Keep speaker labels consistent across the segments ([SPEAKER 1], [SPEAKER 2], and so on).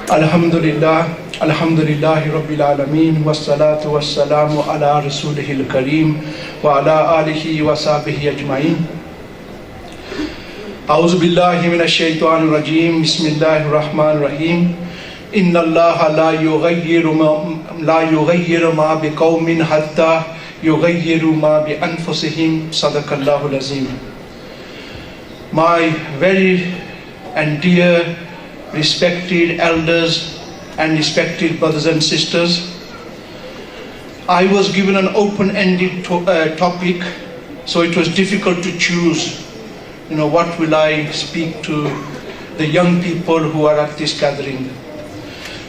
[SPEAKER 1] Alhamdulillah, Alhamdulillahi Rabbil Alameen, wassalatu wassalamu ala Rasulihil Kareem, wa ala alihi wa sahbihi ajma'in. A'udhu billahi minash shaitanir rajeem, bismillahir rahmanir rahim. Inna Allaha la yughayyiru ma biqawmin hatta yughayyiru ma bi anfusihim. Sadaqallahul azim. My very and dear respected elders and respected brothers and sisters, I was given an open-ended topic, so it was difficult to choose, what will I speak to the young people who are at this gathering.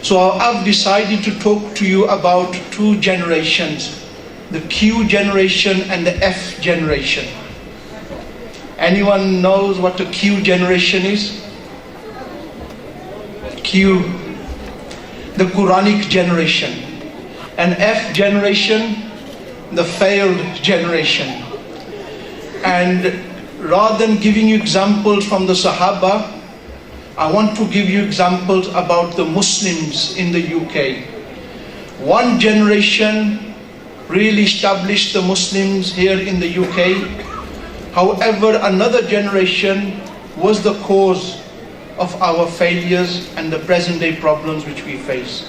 [SPEAKER 1] So I've decided to talk to you about two generations, the Q generation and the F generation. Anyone knows what the Q generation is? Q, the Quranic generation, and F generation, the failed generation. And rather than giving you examples from the Sahaba, I want to give you examples about the Muslims in the UK. One generation really established the Muslims here in the UK. However, another generation was the cause of our failures and the present day problems which we face.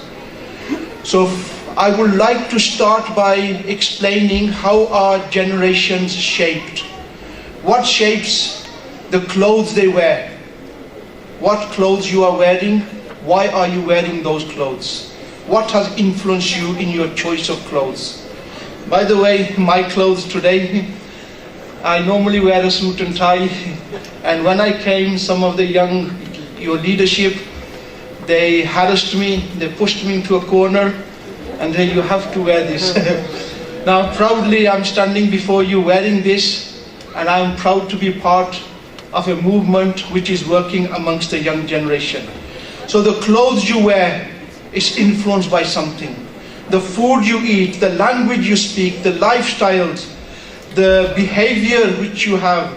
[SPEAKER 1] So I would like to start by explaining how our generations shaped. What shapes the clothes they wear? What clothes you are wearing? Why are you wearing those clothes? What has influenced you in your choice of clothes? By the way, my clothes today, I normally wear a suit and tie, and when I came, some of the your leadership, they harassed me, they pushed me into a corner, and then you have to wear this. Now proudly I'm standing before you wearing this, and I'm proud to be part of a movement which is working amongst the young generation. So the clothes you wear is influenced by something. The food you eat, the language you speak, the lifestyles, the behavior which you have,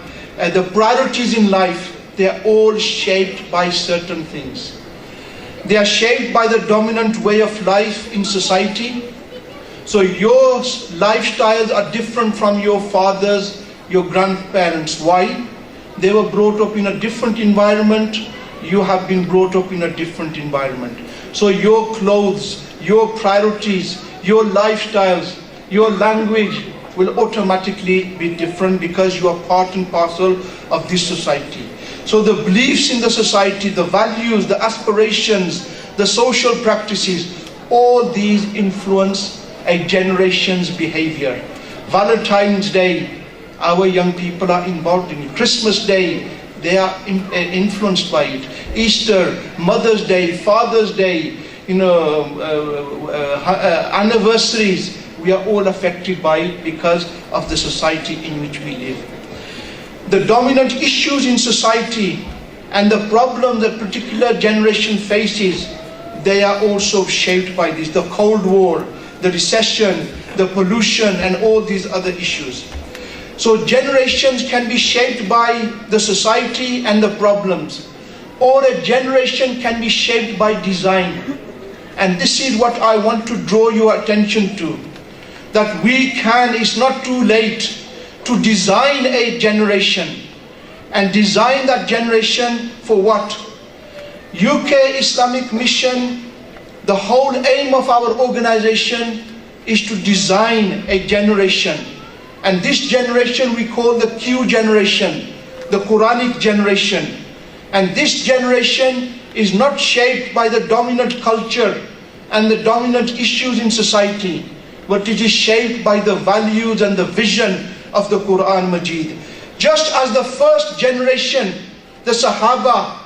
[SPEAKER 1] the priorities in life, they are all shaped by certain things. They are shaped by the dominant way of life in society. So your lifestyles are different from your father's, your grandparents'. Why? They were brought up in a different environment. You have been brought up in a different environment. So your clothes, your priorities, your lifestyles, your language will automatically be different because you are part and parcel of this society. So the beliefs in the society, the values, the aspirations, the social practices, all these influence a generation's behavior. Valentine's Day, our young people are involved in it. Christmas Day, they are influenced by it. Easter, Mother's Day, Father's Day, anniversaries, we are all affected by it because of the society in which we live. The dominant issues in society and the problem that particular generation faces, they are also shaped by this. The Cold War, the recession, the pollution, and all these other issues. So generations can be shaped by the society and the problems, or a generation can be shaped by design. And this is what I want to draw your attention to, that it's not too late to design a generation, and design that generation for what? UK Islamic Mission, the whole aim of our organization is to design a generation, and this generation we call the Q generation, the Quranic generation. And this generation is not shaped by the dominant culture and the dominant issues in society, but it is shaped by the values and the vision of the Quran Majid. Just as the first generation, the Sahaba,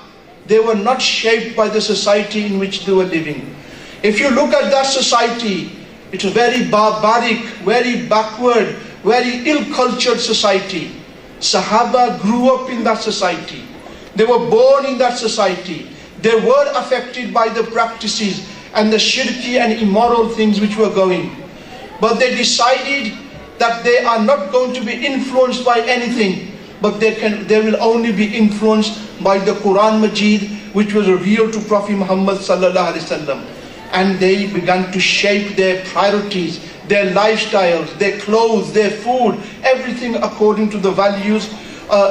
[SPEAKER 1] they were not shaped by the society in which they were living. If you look at that society, it's a very barbaric, very backward, very ill-cultured society. Sahaba grew up in that society. They were born in that society. They were affected by the practices and the shirky and immoral things which were going. But they decided that they are not going to be influenced by anything, but they will only be influenced by the Quran Majid, which was revealed to Prophet Muhammad sallallahu alaihi wasallam. And they began to shape their priorities, their lifestyles, their clothes, their food, everything according to the values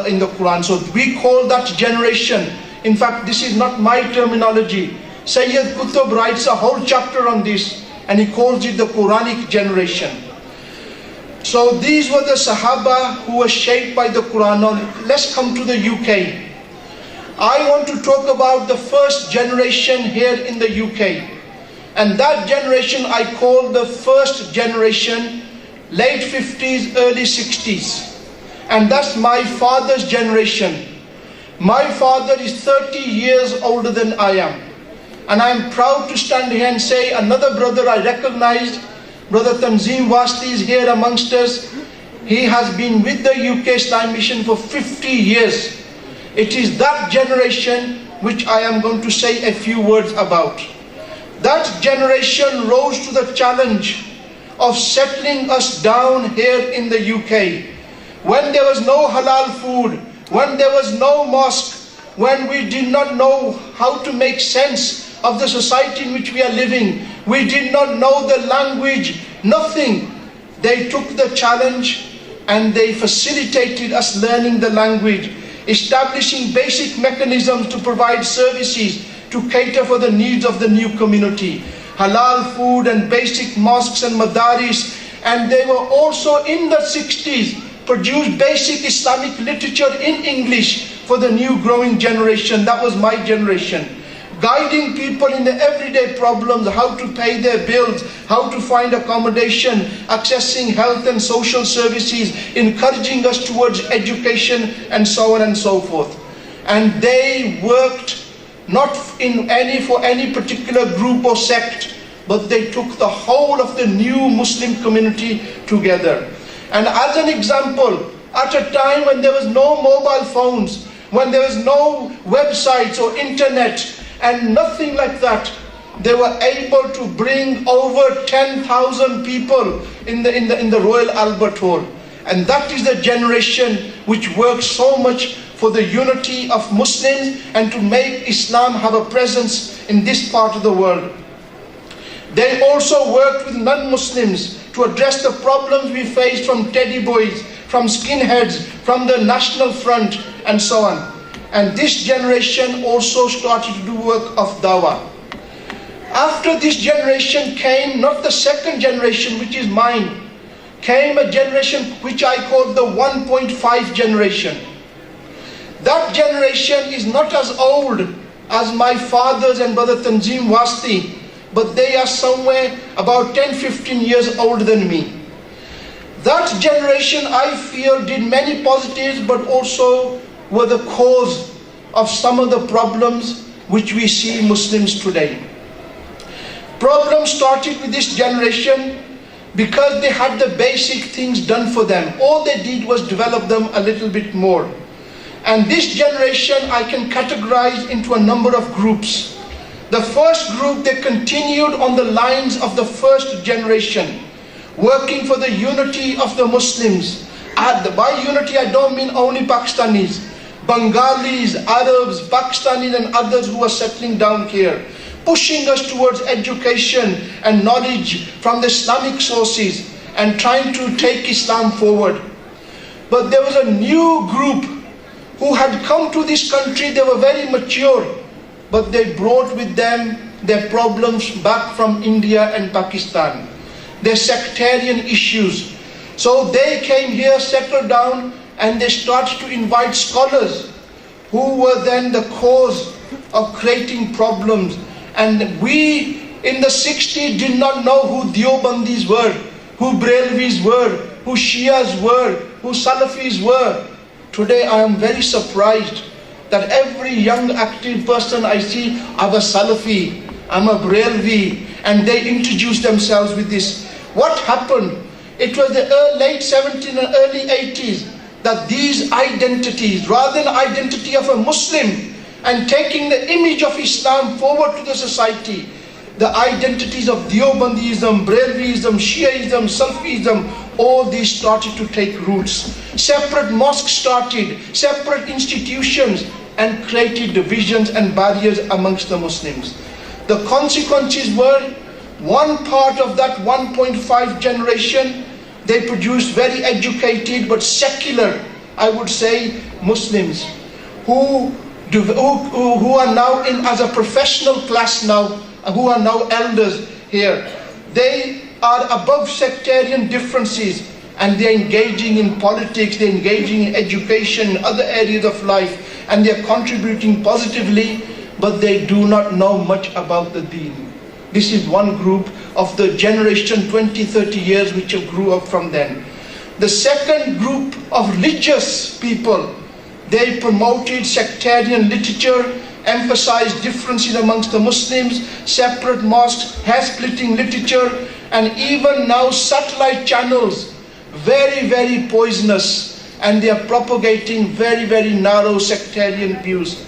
[SPEAKER 1] in the Quran. So we call that generation. In fact, this is not my terminology. Sayyid Qutb writes a whole chapter on this, and he calls it the Quranic generation. So these were the Sahaba who were shaped by the Quran. Now let's come to the UK. I want to talk about the first generation here in the UK. And that generation I call the first generation, late 50s, early 60s. And that's my father's generation. My father is 30 years older than I am. And I'm proud to stand here and say another brother I recognized, Brother Tanzim Wasti, is here amongst us. He has been with the UK Islam Mission for 50 years. It is that generation which I am going to say a few words about. That generation rose to the challenge of settling us down here in the UK. When there was no halal food, when there was no mosque, when we did not know how to make sense of the society in which we are living, we did not know the language, nothing. They took the challenge and they facilitated us learning the language, establishing basic mechanisms to provide services to cater for the needs of the new community. Halal food and basic mosques and madaris. And they were also in the 60s produced basic Islamic literature in English for the new growing generation. That was my generation. Guiding people in the everyday problems, how to pay their bills, how to find accommodation, accessing health and social services, encouraging us towards education, and so on and so forth. And they worked not for any particular group or sect, but they took the whole of the new Muslim community together. And as an example, at a time when there was no mobile phones, when there was no websites or internet, and nothing like that, they were able to bring over 10,000 people in the Royal Albert Hall. And that is the generation which worked so much for the unity of Muslims and to make Islam have a presence in this part of the world. They also worked with non-Muslims to address the problems we face from teddy boys, from skinheads, from the National Front, and so on. And this generation also started to do work of dawah. After this generation came not the second generation, which is mine, came a generation which I call the 1.5 generation. That generation is not as old as my fathers and Brother Tanzim Wasti, but they are somewhere about 10-15 years older than me. That generation, I feel, did many positives, but also were the cause of some of the problems which we see Muslims today. Problems started with this generation because they had the basic things done for them. All they did was develop them a little bit more. And this generation I can categorize into a number of groups. The first group, they continued on the lines of the first generation, working for the unity of the Muslims. By unity I don't mean only Pakistanis, Bengalis, Arabs, Pakistanis and others who are settling down here, pushing us towards education and knowledge from the Islamic sources and trying to take Islam forward. But there was a new group who had come to this country. They were very mature, but they brought with them their problems back from India and Pakistan, their sectarian issues. So they came here, settled down, and they started to invite scholars who were then the cause of creating problems. And we in the 60s did not know who Deobandis were, who Brelvis were, who Shias were, who Salafis were. Today I am very surprised that every young active person I see, I'm a Salafi, I'm a Brelvi, and they introduce themselves with this. What happened? It was the late 70s and early 80s that these identities, rather than identity of a Muslim and taking the image of Islam forward to the society, the identities of Deobandism, Brelvism, Shiaism, Salafism, all these started to take roots. Separate mosques started, separate institutions, and created divisions and barriers amongst the Muslims. The consequences were, one part of that 1.5 generation, they produced very educated but secular, I would say, Muslims who are now in as a professional class now, who are now elders here. They are above sectarian differences, and they're engaging in politics, they're engaging in education, in other areas of life, and they're contributing positively, but they do not know much about the deen. This is one group of the generation 20, 30 years which grew up from then. The second group of religious people, they promoted sectarian literature, emphasized differences amongst the Muslims, separate mosques, hair-splitting literature, and even now satellite channels, very, very poisonous, and they are propagating very, very narrow sectarian views.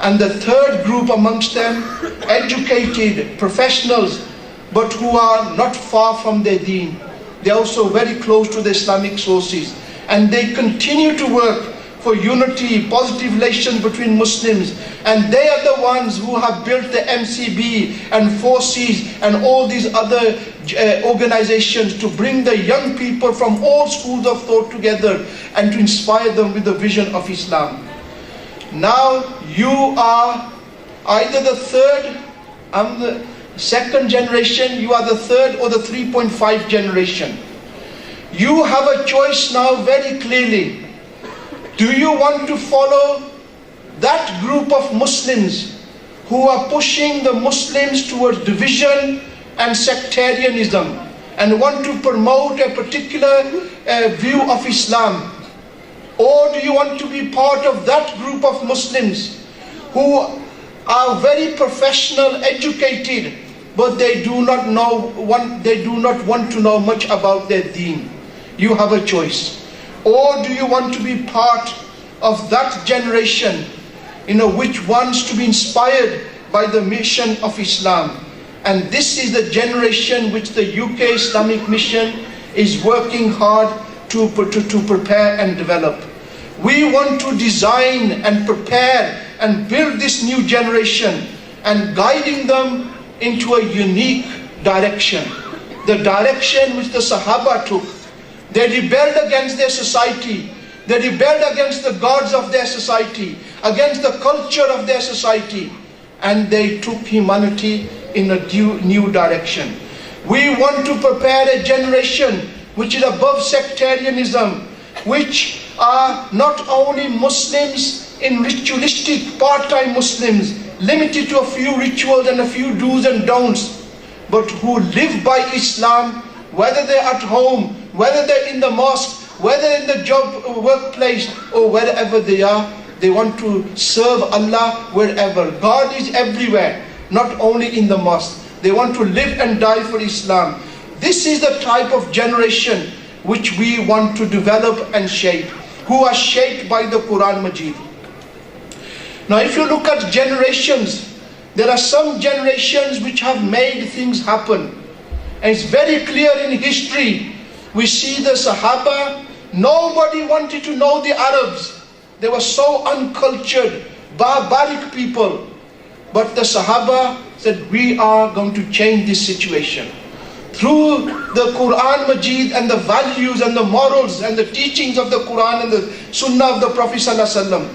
[SPEAKER 1] And the third group amongst them, educated professionals, but who are not far from their deen. They are also very close to the Islamic sources, and they continue to work for unity, positive relations between Muslims, and they are the ones who have built the MCB and Forces and all these other organizations to bring the young people from all schools of thought together and to inspire them with the vision of Islam. Now you are either the third, I'm the second generation, you are the third or the 3.5 generation. You have a choice now very clearly. Do you want to follow that group of Muslims who are pushing the Muslims towards division and sectarianism and want to promote a particular view of Islam? Or do you want to be part of that group of Muslims who are very professional, educated, but they do not want to know much about their deen? You have a choice. Or do you want to be part of that generation, which wants to be inspired by the mission of Islam? And this is the generation which the UK Islamic Mission is working hard to prepare and develop. We want to design and prepare and build this new generation and guiding them into a unique direction. The direction which the Sahaba took. They rebelled against their society. They rebelled against the gods of their society, against the culture of their society, and they took humanity in a new direction. We want to prepare a generation which is above sectarianism, which are not only Muslims in ritualistic part-time Muslims, limited to a few rituals and a few do's and don'ts, but who live by Islam, whether they're at home, whether they're in the mosque, whether in the job workplace, or wherever they are. They want to serve Allah wherever. God is everywhere, not only in the mosque. They want to live and die for Islam. This is the type of generation which we want to develop and shape, who are shaped by the Quran Majid. Now if you look at generations, there are some generations which have made things happen. And it's very clear in history. We see the Sahaba, nobody wanted to know the Arabs. They were so uncultured, barbaric people. But the Sahaba said, we are going to change this situation. Through the Quran Majid and the values and the morals and the teachings of the Quran and the Sunnah of the Prophet ﷺ,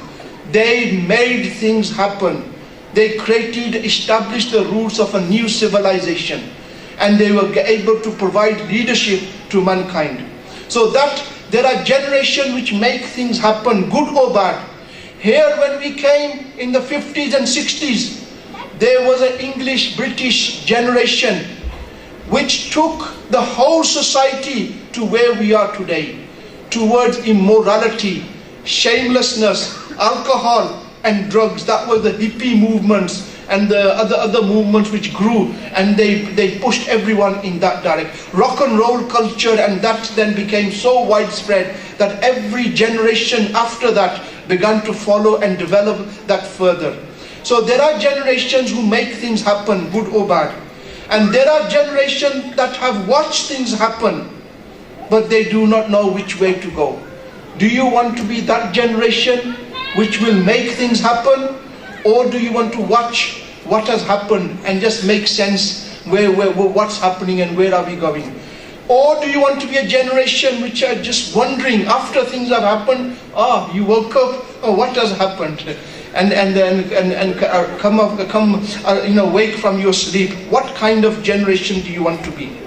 [SPEAKER 1] they made things happen. They established the roots of a new civilization. And they were able to provide leadership to mankind. So that there are generations which make things happen, good or bad. Here when we came in the 50s and 60s, there was an English-British generation which took the whole society to where we are today, towards immorality, shamelessness, alcohol and drugs. That were the hippie movements and the other movements which grew, and they pushed everyone in that direction. Rock and roll culture, and that then became so widespread that every generation after that began to follow and develop that further. So there are generations who make things happen, good or bad. And there are generations that have watched things happen, but they do not know which way to go. Do you want to be that generation which will make things happen? Or do you want to watch what has happened and just make sense what's happening and where are we going? Or do you want to be a generation which are just wondering after things have happened, you woke up, what has happened? And wake from your sleep. What kind of generation do you want to be?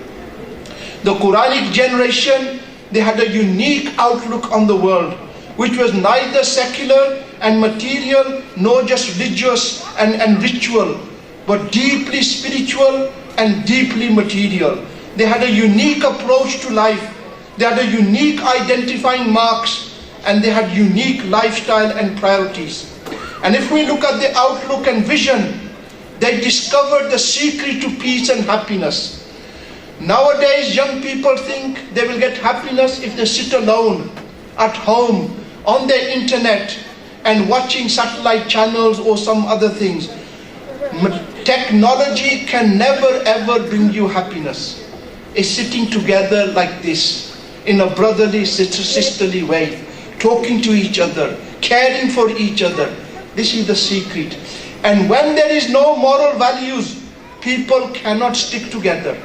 [SPEAKER 1] The Quranic generation, they had a unique outlook on the world, which was neither secular and material, nor just religious and ritual, but deeply spiritual and deeply material. They had a unique approach to life. They had a unique identifying marks, and they had unique lifestyle and priorities. And if we look at the outlook and vision, they discovered the secret to peace and happiness. Nowadays, young people think they will get happiness if they sit alone at home on their internet and watching satellite channels or some other things. Technology can never ever bring you happiness. It's sitting together like this in a brotherly, sisterly way, talking to each other, caring for each other. This is the secret. And when there is no moral values, people cannot stick together.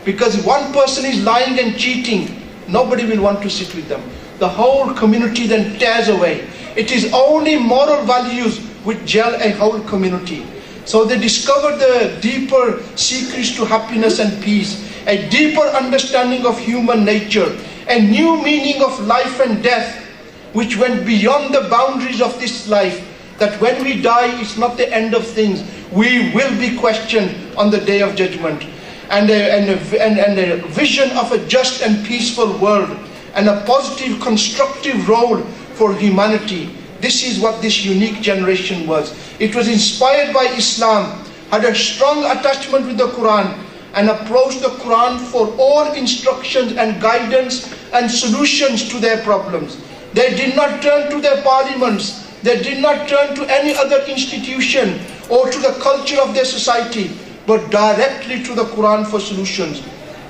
[SPEAKER 1] Because if one person is lying and cheating, nobody will want to sit with them. The whole community then tears away. It is only moral values which gel a whole community. So they discovered the deeper secrets to happiness and peace, a deeper understanding of human nature, a new meaning of life and death, which went beyond the boundaries of this life, that when we die, it's not the end of things. We will be questioned on the day of judgment. And a vision of a just and peaceful world, and a positive, constructive role for humanity. This is what this unique generation was. It was inspired by Islam, had a strong attachment with the Quran, and approached the Quran for all instructions and guidance and solutions to their problems. They did not turn to their parliaments. They did not turn to any other institution or to the culture of their society, but directly to the Quran for solutions.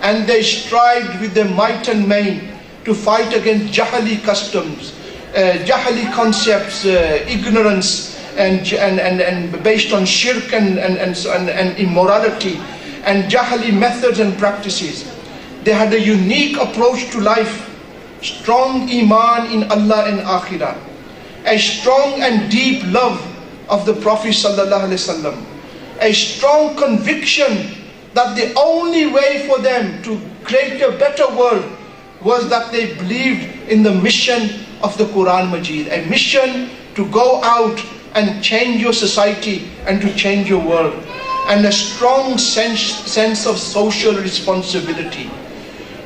[SPEAKER 1] And they strived with their might and main to fight against jahali customs, jahali concepts, ignorance, and based on shirk and immorality, and jahali methods and practices. They had a unique approach to life, strong iman in Allah and Akhirah, a strong and deep love of the Prophet sallallahu alaihi wasallam, a strong conviction that the only way for them to create a better world was that they believed in the mission of the Quran Majid, a mission to go out and change your society and to change your world, and a strong sense of social responsibility.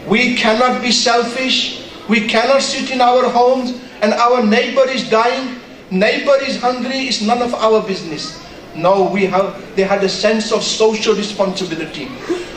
[SPEAKER 1] We cannot be selfish. We cannot sit in our homes and our neighbor is dying, neighbor is hungry, it's none of our business. No, they had a sense of social responsibility.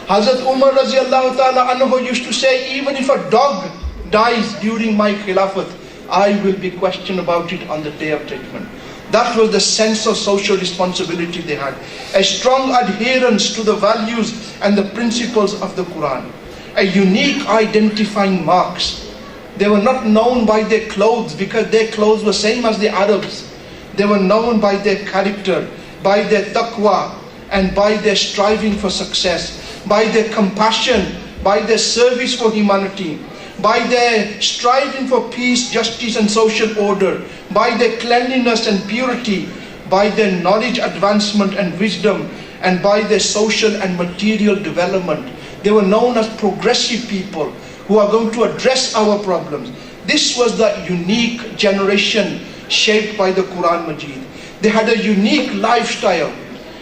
[SPEAKER 1] Hazrat Umar radiallahu ta'ala anhu used to say, even if a dog dies during my khilafat, I will be questioned about it on the day of judgment. That was the sense of social responsibility they had. A strong adherence to the values and the principles of the Quran. A unique identifying marks. They were not known by their clothes because their clothes were same as the Arabs. They were known by their character, by their taqwa, and by their striving for success, by their compassion, by their service for humanity, by their striving for peace, justice and social order, by their cleanliness and purity, by their knowledge advancement and wisdom, and by their social and material development. They were known as progressive people who are going to address our problems. This was the unique generation shaped by the Quran Majid. They had a unique lifestyle,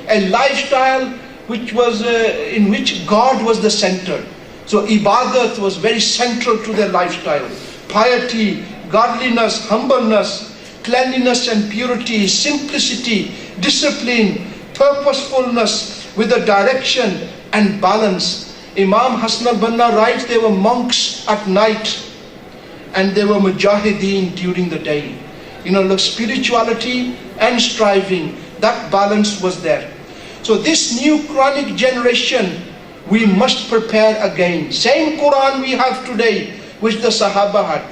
[SPEAKER 1] a lifestyle which was in which God was the center. So ibadat was very central to their lifestyle. Piety, godliness, humbleness, cleanliness and purity, simplicity, discipline, purposefulness with a direction and balance. Imam Hassan al-Banna writes they were monks at night and they were mujahideen during the day. You know, the spirituality and striving, that balance was there. So this new Quranic generation, we must prepare again. Same Quran we have today, which the Sahaba had.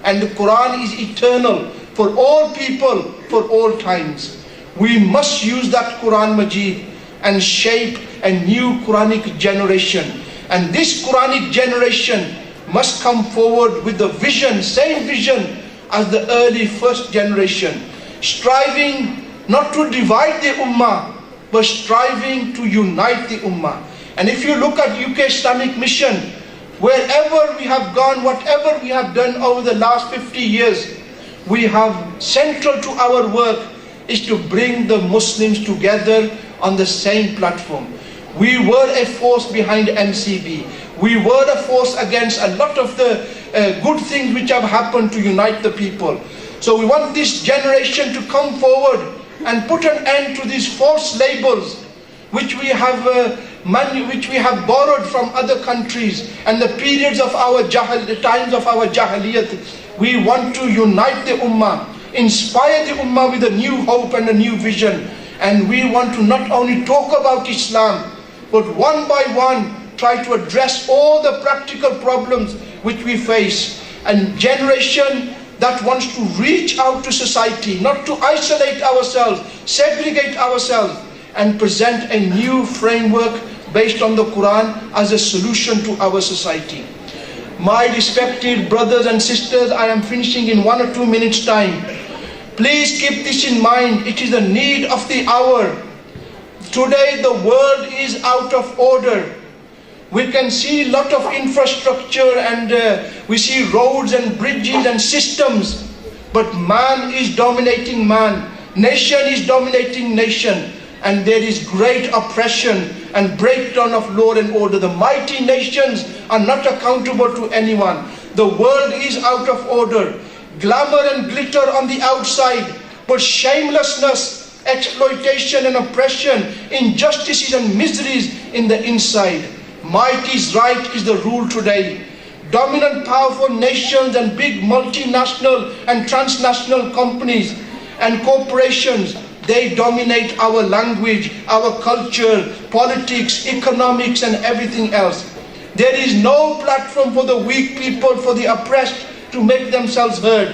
[SPEAKER 1] And the Quran is eternal. for all people, for all times. We must use that Quran Majid and shape a new Quranic generation. And this Quranic generation must come forward with the vision, same vision as the early first generation, striving not to divide the Ummah, but striving to unite the Ummah. And if you look at UK Islamic Mission, wherever we have gone, whatever we have done over the last 50 years, we have central to our work is to bring the Muslims together on the same platform. We were a force behind MCB. We were a force against a lot of the good things which have happened to unite the people. So we want this generation to come forward and put an end to these false labels which we have borrowed from other countries and the periods of the times of our Jahiliyat. We want to unite the Ummah, inspire the Ummah with a new hope and a new vision. And we want to not only talk about Islam, but one by one try to address all the practical problems which we face. And generation that wants to reach out to society, not to isolate ourselves, segregate ourselves, and present a new framework based on the Quran as a solution to our society. My respected brothers and sisters, I am finishing in 1 or 2 minutes time. Please keep this in mind. It is the need of the hour. Today the world is out of order. We can see a lot of infrastructure and we see roads and bridges and systems, but man is dominating man, nation is dominating nation, and there is great oppression and breakdown of law and order. The mighty nations are not accountable to anyone. The world is out of order. Glamour and glitter on the outside, but shamelessness, exploitation and oppression, injustices and miseries in the inside. Might is right is the rule today. Dominant powerful nations and big multinational and transnational companies and corporations, they dominate our language, our culture, politics, economics and everything else. There is no platform for the weak people, for the oppressed to make themselves heard.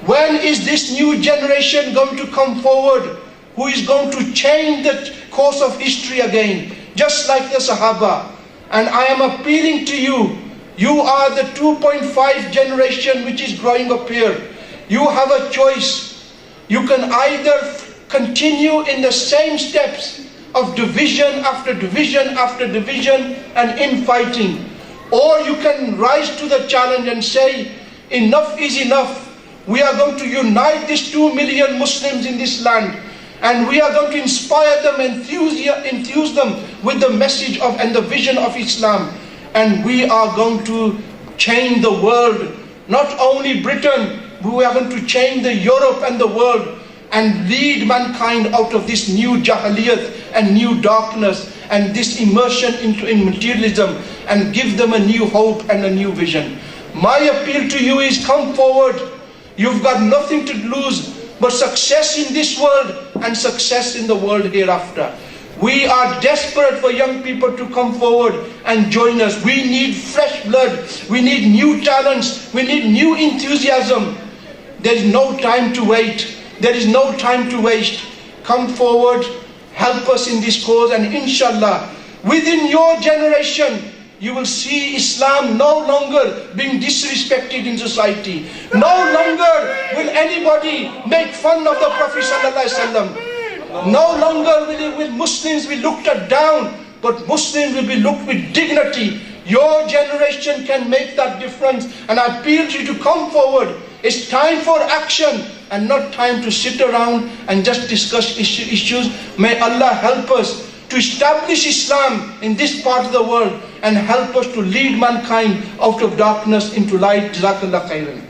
[SPEAKER 1] When is this new generation going to come forward who is going to change the course of history again, just like the Sahaba? And I am appealing to you. You are the 2.5 generation which is growing up here. You have a choice. You can either continue in the same steps of division after division after division and infighting, or you can rise to the challenge and say, enough is enough. We are going to unite these 2 million Muslims in this land, and we are going to inspire them, enthuse them with the message of and the vision of Islam. And we are going to change the world, not only Britain, but we are going to change the Europe and the world and lead mankind out of this new Jahiliyat and new darkness and this immersion in materialism and give them a new hope and a new vision. My appeal to you is come forward. You've got nothing to lose but success in this world and success in the world hereafter. We are desperate for young people to come forward and join us. We need fresh blood. We need new talents. We need new enthusiasm. There is no time to wait. There is no time to waste. Come forward, help us in this cause, and inshallah, within your generation, you will see Islam no longer being disrespected in society. No longer will anybody make fun of the Prophet ﷺ. No longer will Muslims be looked at down, but Muslims will be looked with dignity. Your generation can make that difference, and I appeal to you to come forward. It's time for action and not time to sit around and just discuss issues. May Allah help us to establish Islam in this part of the world and help us to lead mankind out of darkness into light. Jazakallah khairan.